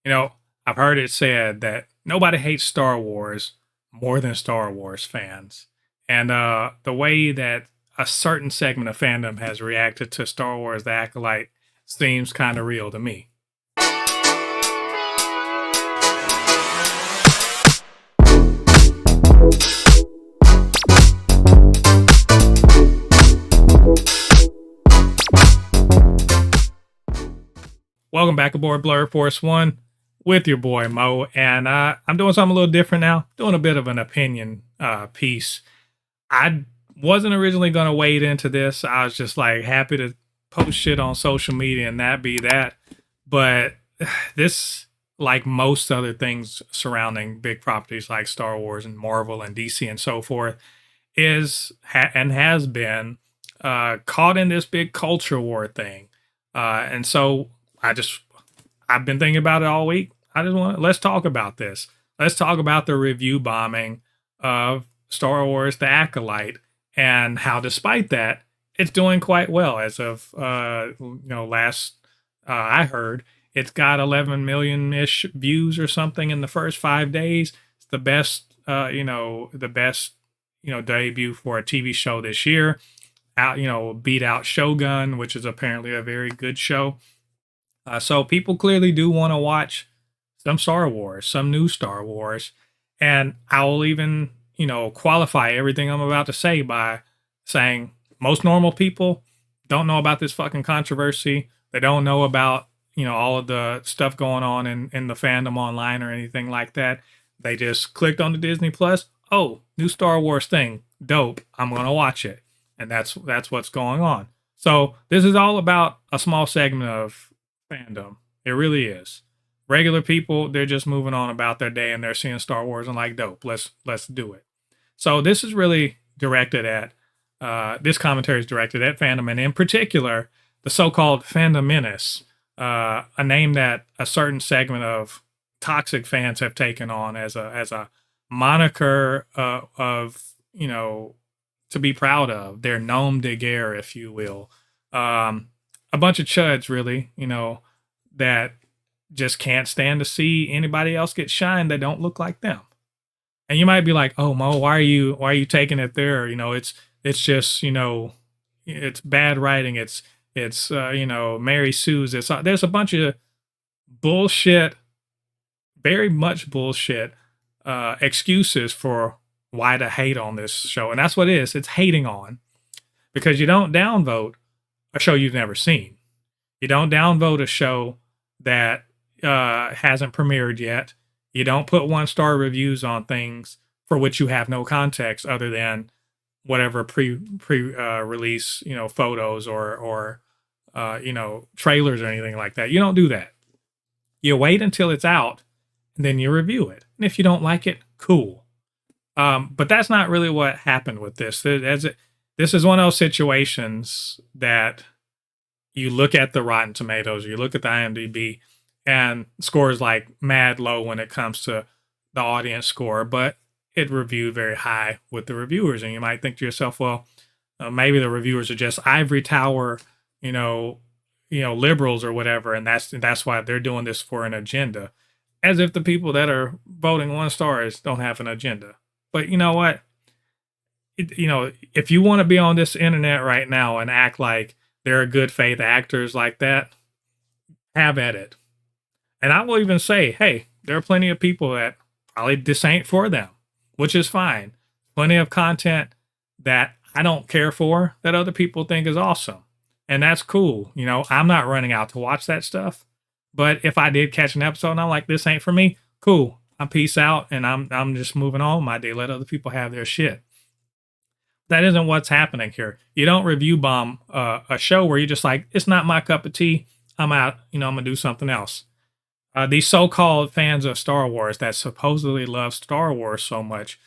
You know, I've heard it said that nobody hates Star Wars more than Star Wars fans. And the way that a certain segment of fandom has reacted to Star Wars The Acolyte seems kind of real to me. Welcome back aboard BLERD Force 1 with your boy Mo. And I'm doing something a little different now, doing a bit of an opinion piece. I wasn't originally going to wade into this. I was just like happy to post shit on social media and that be that. But this, like most other things surrounding big properties like Star Wars and Marvel and DC and so forth, is and has been caught in this big culture war thing. And so I've been thinking about it all week. Let's talk about this. Let's talk about the review bombing of Star Wars The Acolyte and how, despite that, it's doing quite well. As of last I heard, it's got 11 million-ish views or something in the first 5 days. It's the best debut for a TV show this year. Beat out Shogun, which is apparently a very good show. So people clearly do want to watch some Star Wars, some new Star Wars. And I will even, qualify everything I'm about to say by saying most normal people don't know about this fucking controversy. They don't know about, all of the stuff going on in the fandom online or anything like that. They just clicked on the Disney Plus. Oh, new Star Wars thing. Dope. I'm going to watch it. And that's what's going on. So this is all about a small segment of fandom. It really is. Regular people, they're just moving on about their day and they're seeing Star Wars and like, dope, let's do it. So this is really directed at this commentary is directed at fandom, and in particular the so-called fandom menace, a name that a certain segment of toxic fans have taken on as a moniker of to be proud of, their nom de guerre, if you will. A bunch of chuds, really, that just can't stand to see anybody else get shine that don't look like them. And you might be like, "Oh, Mo, why are you taking it there? It's just, it's bad writing. It's Mary Sue's. There's a bunch of bullshit, very much bullshit excuses for why to hate on this show, and that's what it is. It's hating on, because you don't downvote a show you've never seen. You don't downvote a show that hasn't premiered yet. You don't put 1-star reviews on things for which you have no context other than whatever release photos or trailers or anything like that. You don't do that. You wait until it's out and then you review it. And if you don't like it, cool. But that's not really what happened with this. This is one of those situations that you look at the Rotten Tomatoes, you look at the IMDb, and scores like mad low when it comes to the audience score, but it reviewed very high with the reviewers. And you might think to yourself, well, maybe the reviewers are just ivory tower, liberals or whatever, and that's why they're doing this for an agenda. As if the people that are voting 1 stars don't have an agenda. But you know what? If you want to be on this internet right now and act like there are good faith actors like that, have at it. And I will even say, hey, there are plenty of people that probably this ain't for them, which is fine. Plenty of content that I don't care for that other people think is awesome. And that's cool. I'm not running out to watch that stuff. But if I did catch an episode and I'm like, this ain't for me, cool. I'm peace out and I'm just moving on with my day. Let other people have their shit. That isn't what's happening here. You don't review bomb a show where you're just like, it's not my cup of tea. I'm out. I'm going to do something else. These so-called fans of Star Wars that supposedly love Star Wars so much,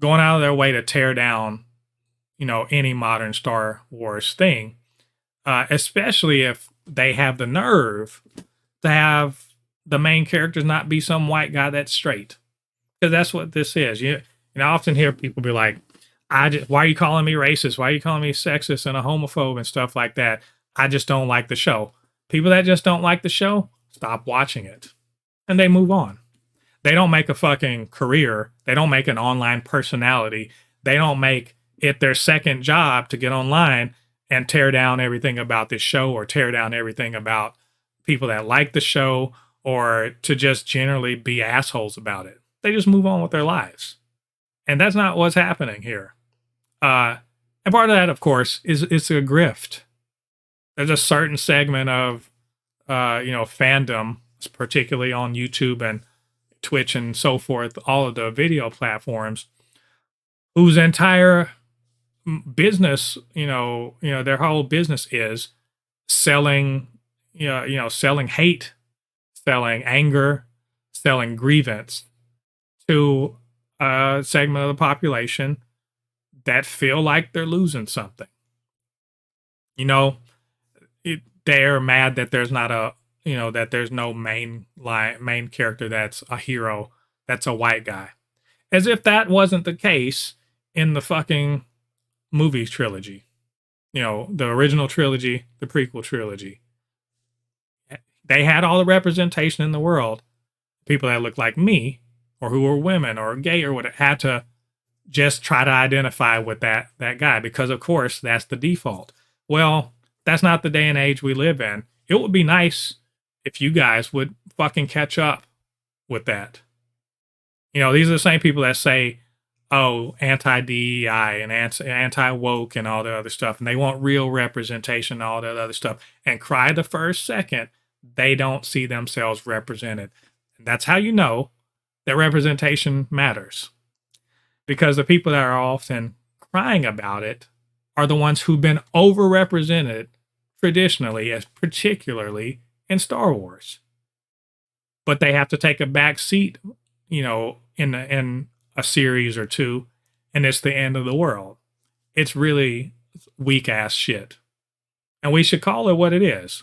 going out of their way to tear down, any modern Star Wars thing, especially if they have the nerve to have the main characters not be some white guy that's straight. Because that's what this is. I often hear people be like, why are you calling me racist? Why are you calling me sexist and a homophobe and stuff like that? I just don't like the show. People that just don't like the show, stop watching it. and they move on. They don't make a fucking career. They don't make an online personality. They don't make it their second job to get online and tear down everything about this show, or tear down everything about people that like the show, or to just generally be assholes about it. They just move on with their lives. And that's not what's happening here. And part of that, of course, is it's a grift. There's a certain segment of, fandom, particularly on YouTube and Twitch and so forth, all of the video platforms, whose entire business, their whole business is selling, selling hate, selling anger, selling grievance to a segment of the population that feel like they're losing something. They're mad that there's not that there's no main character that's a hero, that's a white guy. As if that wasn't the case in the fucking movie trilogy. The original trilogy, the prequel trilogy. They had all the representation in the world. People that looked like me, or who were women, or gay, or whatever, had to just try to identify with that guy, because of course that's the default. Well, that's not the day and age we live in. It would be nice if you guys would fucking catch up with that. These are the same people that say, oh, anti-DEI and anti-woke and all the other stuff, and they want real representation and all that other stuff, and cry the first second they don't see themselves represented. And that's how you know that representation matters. Because the people that are often crying about it are the ones who've been overrepresented traditionally, as particularly in Star Wars. But they have to take a back seat, in a series or two, and it's the end of the world. It's really weak ass shit. And we should call it what it is.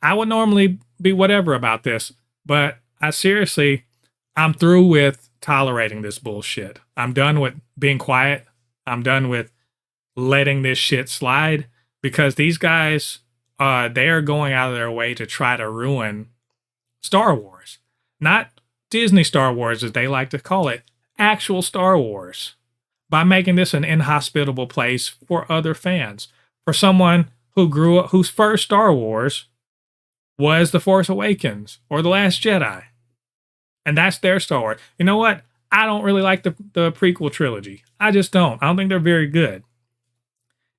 I would normally be whatever about this, but I'm through with tolerating this bullshit. I'm done with being quiet. I'm done with letting this shit slide, because these guys, they are going out of their way to try to ruin Star Wars. Not Disney Star Wars, as they like to call it, actual Star Wars, by making this an inhospitable place for other fans. For someone who grew up, whose first Star Wars was The Force Awakens or The Last Jedi. And that's their Star Wars. You know what? I don't really like the prequel trilogy. I just don't. I don't think they're very good.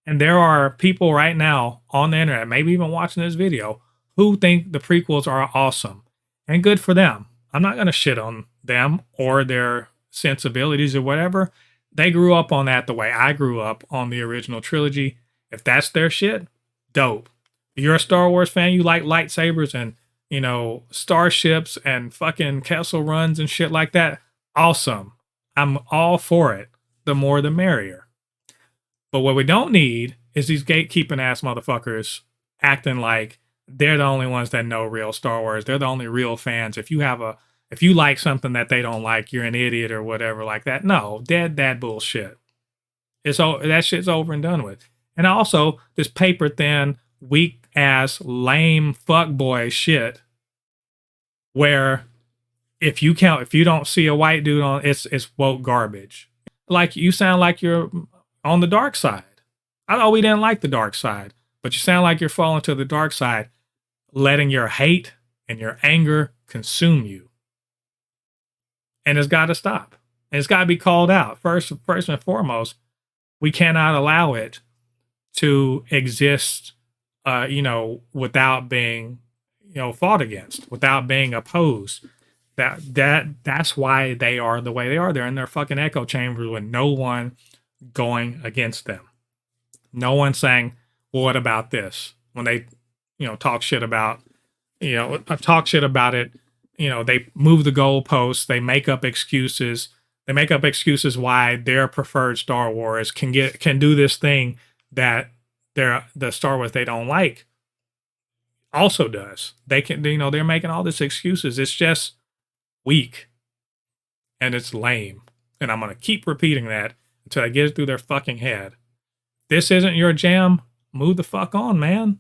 And there are people right now on the internet, maybe even watching this video, who think the prequels are awesome. And good for them. I'm not going to shit on them or their sensibilities or whatever. They grew up on that the way I grew up on the original trilogy. If that's their shit, dope. If you're a Star Wars fan, you like lightsabers and, starships and fucking Kessel runs and shit like that, awesome. I'm all for it. The more the merrier. But what we don't need is these gatekeeping ass motherfuckers acting like they're the only ones that know real Star Wars. They're the only real fans. If you like something that they don't like, you're an idiot or whatever like that. No, dead that bullshit. That shit's over and done with. And also this paper thin, weak ass, lame fuckboy shit, where if you don't see a white dude on, it's woke garbage. Like, you sound like you're on the dark side. I thought we didn't like the dark side, but you sound like you're falling to the dark side, letting your hate and your anger consume you. And it's got to stop. And it's got to be called out. First and foremost, we cannot allow it to exist, without being, fought against, without being opposed. That's why they are the way they are. They're in their fucking echo chambers with no one going against them. No one saying, well, what about this? When they, talk shit about, it, they move the goalposts, they make up excuses. They make up excuses why their preferred Star Wars can do this thing that the Star Wars they don't like also does. They can, they're making all these excuses. It's just weak and it's lame. And I'm going to keep repeating that until I get it through their fucking head. This isn't your jam. Move the fuck on, man.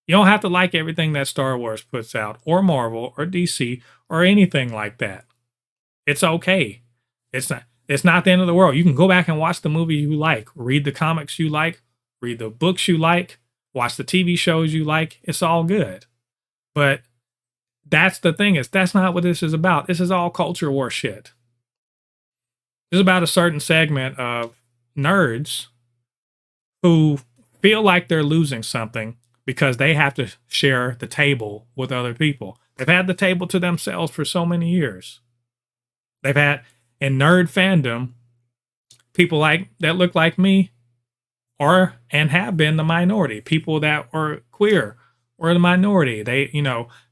You don't have to like everything that Star Wars puts out, or Marvel, or DC, or anything like that. It's okay. It's not the end of the world. You can go back and watch the movie you like, read the comics you like, read the books you like, watch the TV shows you like. It's all good. But that's the thing, is that's not what this is about. This is all culture war shit. This is about a certain segment of nerds who feel like they're losing something because they have to share the table with other people. They've had the table to themselves for so many years. They've had, in nerd fandom, people like that look like me are and have been the minority. People that are queer were the minority. They,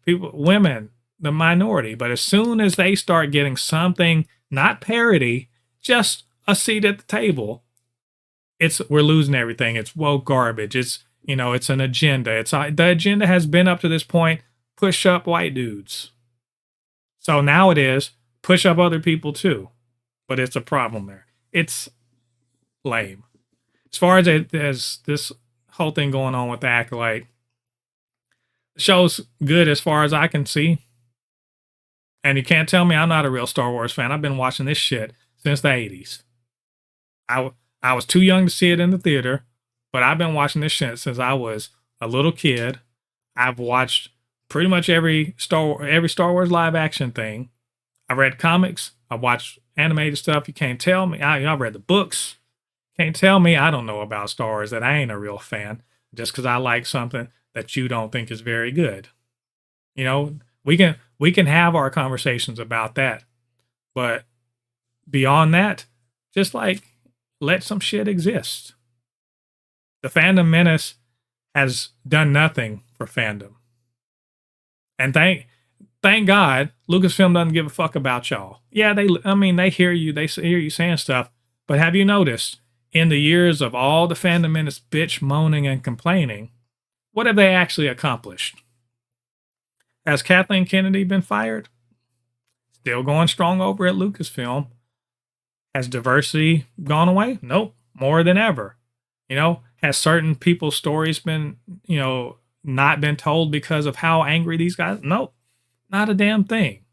people, women, the minority. But as soon as they start getting something, not parity, just a seat at the table, we're losing everything. It's woke garbage. It's an agenda. The agenda has been up to this point, push up white dudes. So now it is push up other people too. But it's a problem there. It's lame. As far as this whole thing going on with the Acolyte, the show's good as far as I can see. And you can't tell me I'm not a real Star Wars fan. I've been watching this shit since the 80s. I was too young to see it in the theater, but I've been watching this shit since I was a little kid. I've watched pretty much every Star Wars live action thing. I read comics. I watched animated stuff. You can't tell me. I read the books. Can't tell me I don't know about Star Wars, that I ain't a real fan just because I like something that you don't think is very good. We can have our conversations about that, but beyond that, just let some shit exist. The fandom menace has done nothing for fandom, and thank God Lucasfilm doesn't give a fuck about y'all. Yeah, they hear you. They hear you saying stuff, but have you noticed in the years of all the fandom menace bitch moaning and complaining, what have they actually accomplished? Has Kathleen Kennedy been fired? Still going strong over at Lucasfilm. Has diversity gone away? Nope. More than ever. Has certain people's stories been, not been told because of how angry these guys? Nope. Not a damn thing.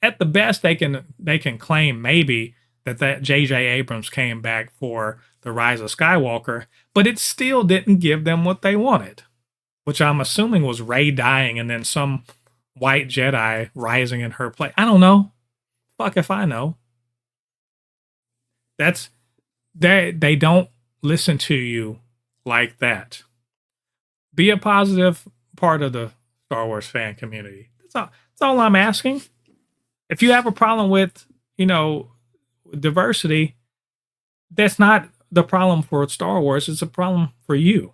At the best, they can claim maybe that J.J. Abrams came back for The Rise of Skywalker, but it still didn't give them what they wanted, which I'm assuming was Rey dying and then some white Jedi rising in her place. I don't know. Fuck if I know. They don't listen to you like that. Be a positive part of the Star Wars fan community. That's all I'm asking. If you have a problem with, diversity, that's not the problem for Star Wars. It's a problem for you.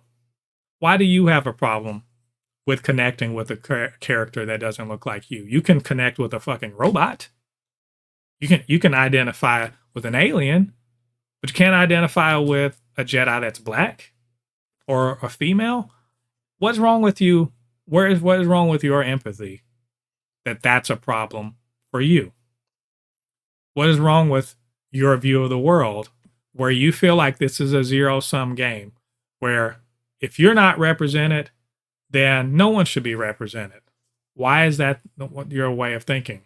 Why do you have a problem with connecting with a character that doesn't look like you? You can connect with a fucking robot. You can identify with an alien, but you can't identify with a Jedi that's black or a female. What's wrong with you? What is wrong with your empathy? That's a problem for you. What is wrong with your view of the world where you feel like this is a zero-sum game, where if you're not represented, then no one should be represented? Why is that your way of thinking?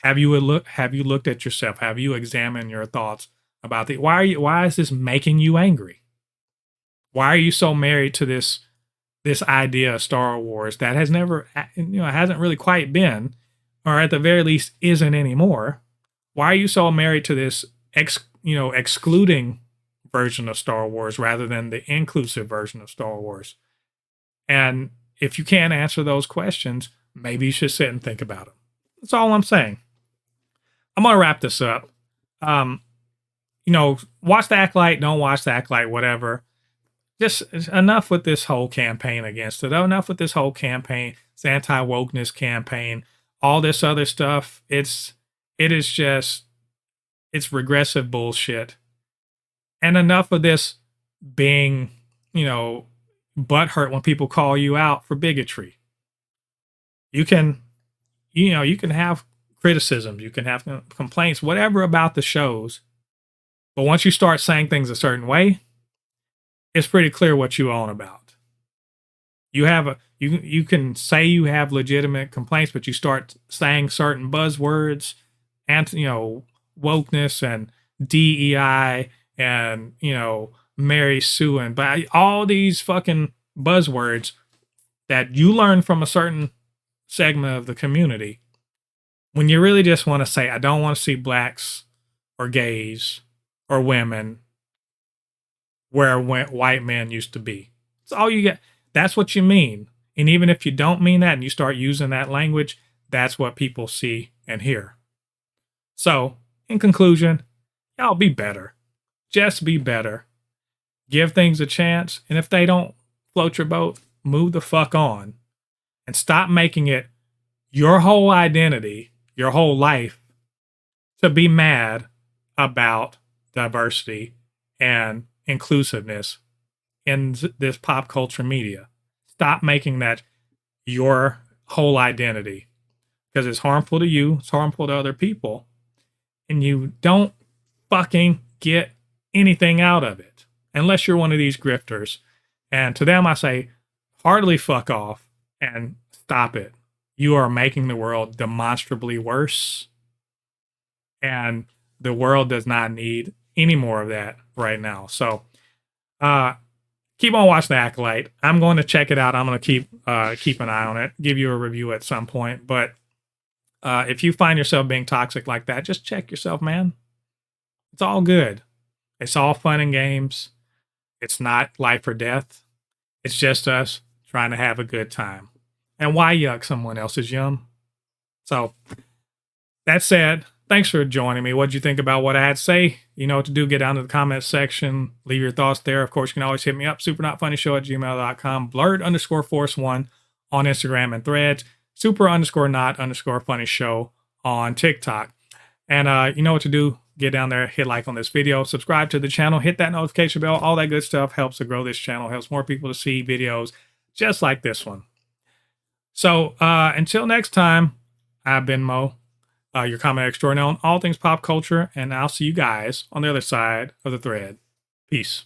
Have you looked at yourself? Have you examined your thoughts about why is this making you angry? Why are you so married to this idea of Star Wars that has never, hasn't really quite been, or at the very least isn't anymore? Why are you so married to this excluding version of Star Wars rather than the inclusive version of Star Wars? And if you can't answer those questions, maybe you should sit and think about them. That's all I'm saying. I'm going to wrap this up. Watch the Acolyte, don't watch the Acolyte, whatever. Just enough with this whole campaign against it. Enough with this whole campaign, this anti-wokeness campaign, all this other stuff. It's regressive bullshit. And enough of this being, butthurt when people call you out for bigotry. You can have criticisms, you can have complaints, whatever about the shows. But once you start saying things a certain way, it's pretty clear what you own about. You can say you have legitimate complaints, but you start saying certain buzzwords and, wokeness and DEI and, Mary Sue and all these fucking buzzwords that you learn from a certain segment of the community, when you really just want to say, I don't want to see blacks or gays or women where white men used to be. That's all you get. That's what you mean. And even if you don't mean that and you start using that language, that's what people see and hear. So, in conclusion, y'all be better. Just be better. Give things a chance. And if they don't float your boat, move the fuck on. And stop making it your whole identity, your whole life, to be mad about diversity and inclusiveness in this pop culture media. Stop making that your whole identity, because it's harmful to you, it's harmful to other people, and you don't fucking get anything out of it unless you're one of these grifters. And to them I say, heartily fuck off and stop it. You are making the world demonstrably worse, and the world does not need any more of that right now. So keep on watching The Acolyte. I'm going to check it out. I'm going to keep an eye on it, give you a review at some point. But if you find yourself being toxic like that, just check yourself, man. It's all good. It's all fun and games. It's not life or death. It's just us trying to have a good time. And why yuck someone else's yum? So, that said, thanks for joining me. What'd you think about what I had to say? You know what to do. Get down to the comments section. Leave your thoughts there. Of course, you can always hit me up. supernotfunnyshow@gmail.com. Blerd_force1 on Instagram and Threads. Super_not_funny show on TikTok. And you know what to do. Get down there, hit like on this video, subscribe to the channel, hit that notification bell. All that good stuff helps to grow this channel, helps more people to see videos just like this one. So until next time, I've been Mo, your comment extraordinaire on all things pop culture, and I'll see you guys on the other side of the thread. Peace.